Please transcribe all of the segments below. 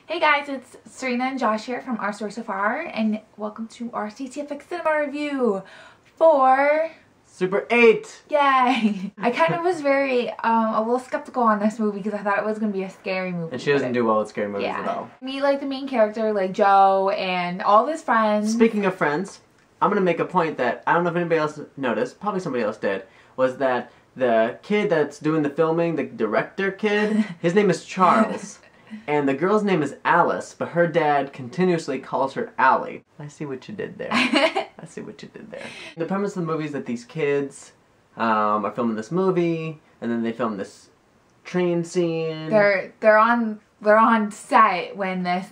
Hey guys, it's Serena and Josh here from Our Story So Far, and welcome to our CTFxCinema review for Super 8! Yay! I kind of was very, a little skeptical on this movie because I thought it was going to be a scary movie. And she doesn't do well with scary movies at all. Meet like the main character, like Joe, and all of his friends. Speaking of friends, I'm going to make a point that I don't know if anybody else noticed, probably somebody else did, was that the kid that's doing the filming, the director kid, his name is Charles. And the girl's name is Alice, but her dad continuously calls her Allie. I see what you did there. I see what you did there. The premise of the movie is that these kids are filming this movie, and then they film this train scene. They're on set when this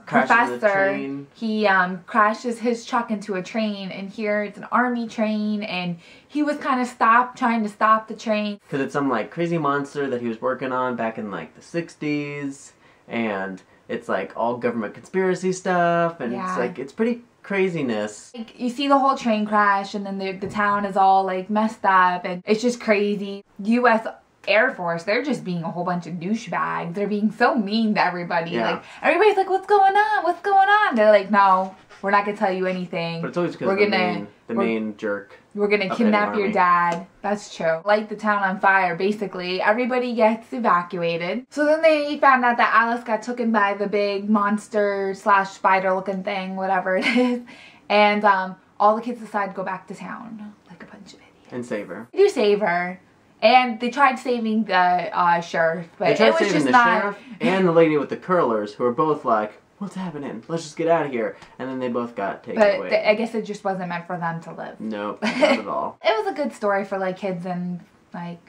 professor, he crashes his truck into a train, and here it's an army train, and he was kind of trying to stop the train. Because it's some like crazy monster that he was working on back in like the 60s, and it's like all government conspiracy stuff, and it's like, it's pretty craziness. Like, you see the whole train crash, and then the town is all like messed up, and it's just crazy. U.S. Air Force, they're just being a whole bunch of douchebags. They're being so mean to everybody. Yeah. Like, everybody's like, what's going on? What's going on? They're like, no, we're not going to tell you anything. But it's always because of the main jerk. We're going to kidnap your dad. That's true. Light the town on fire, basically. Everybody gets evacuated. So then they found out that Alice got taken by the big monster slash spider looking thing, whatever it is. And all the kids decide to go back to town. Like a bunch of idiots. And save her. They do save her. And they tried saving the sheriff, but it was just not. Sheriff and the lady with the curlers, who are both like, "What's happening? Let's just get out of here." And then they both got taken away. But I guess it just wasn't meant for them to live. Nope, not at all. It was a good story for like kids and like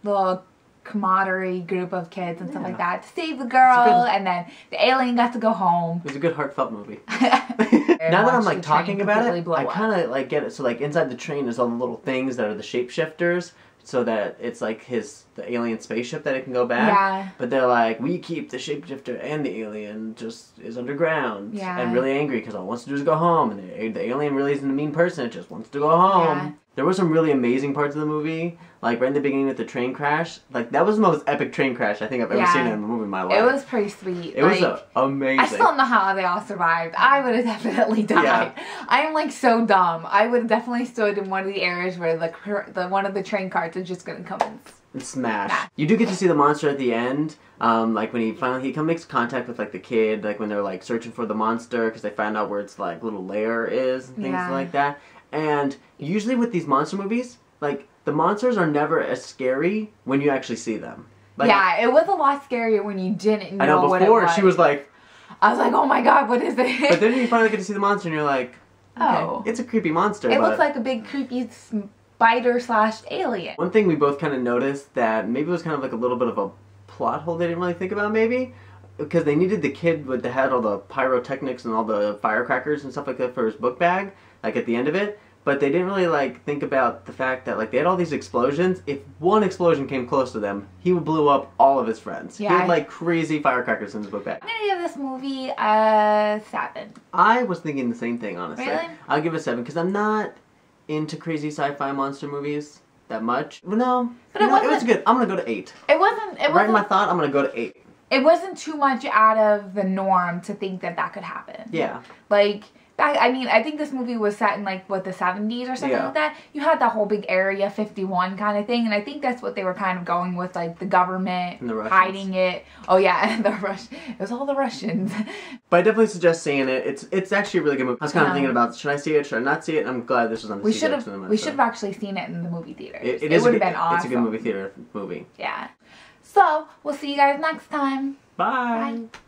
little camaraderie group of kids and stuff like that to save the girl, and then the alien got to go home. It was a good heartfelt movie. Now that I'm like talking about it, I kind of like get it. So like inside the train, there's all the little things that are the shapeshifters. So that it's like the alien spaceship that it can go back. Yeah. But they're like, we keep the shapeshifter and the alien just is underground. Yeah. And really angry because all it wants to do is go home. And the alien really isn't a mean person. It just wants to go home. Yeah. There were some really amazing parts of the movie. Like right in the beginning with the train crash. Like that was the most epic train crash I think I've ever seen in a movie in my life. It was pretty sweet. It was amazing. I still don't know how they all survived. I would have definitely died. Yeah. I am like so dumb. I would have definitely stood in one of the areas where the one of the train cars is just gonna come and smash. You do get to see the monster at the end. Like when he finally makes contact with like the kid, like when they're like searching for the monster because they find out where its like little lair is and things like that. And usually with these monster movies, like the monsters are never as scary when you actually see them. Like, yeah, it was a lot scarier when you didn't know, I know what it was. She was like, I was like, oh my god, what is it? But then you finally get to see the monster and you're like, okay, it's a creepy monster. It looks like a big creepy spider slash alien. One thing we both kind of noticed that maybe was kind of like a little bit of a plot hole they didn't really think about maybe. Because they needed the kid that had all the pyrotechnics and all the firecrackers and stuff like that for his book bag, like at the end of it. But they didn't really like think about the fact that like they had all these explosions. If one explosion came close to them, he blew up all of his friends. Yeah. He had like crazy firecrackers in his book bag. I'm gonna give this movie a 7. I was thinking the same thing, honestly. Really? I'll give it a 7 because I'm not into crazy sci-fi monster movies that much. No, but it was good. I'm gonna go to 8. It wasn't. Right in my thought, I'm gonna go to 8. It wasn't too much out of the norm to think that could happen. Yeah. Like, I mean, I think this movie was set in like, what, the 70s or something like that? You had that whole big Area 51 kind of thing, and I think that's what they were kind of going with, like, the government and the hiding it. Oh yeah, and it was all the Russians. But I definitely suggest seeing it. It's actually a really good movie. I was kind of thinking about, should I see it, should I not see it? I'm glad this was on the CTFxCinema. We should have actually seen it in the movie theater. It would have been awesome. It's a good movie theater movie. Yeah. So, we'll see you guys next time. Bye. Bye.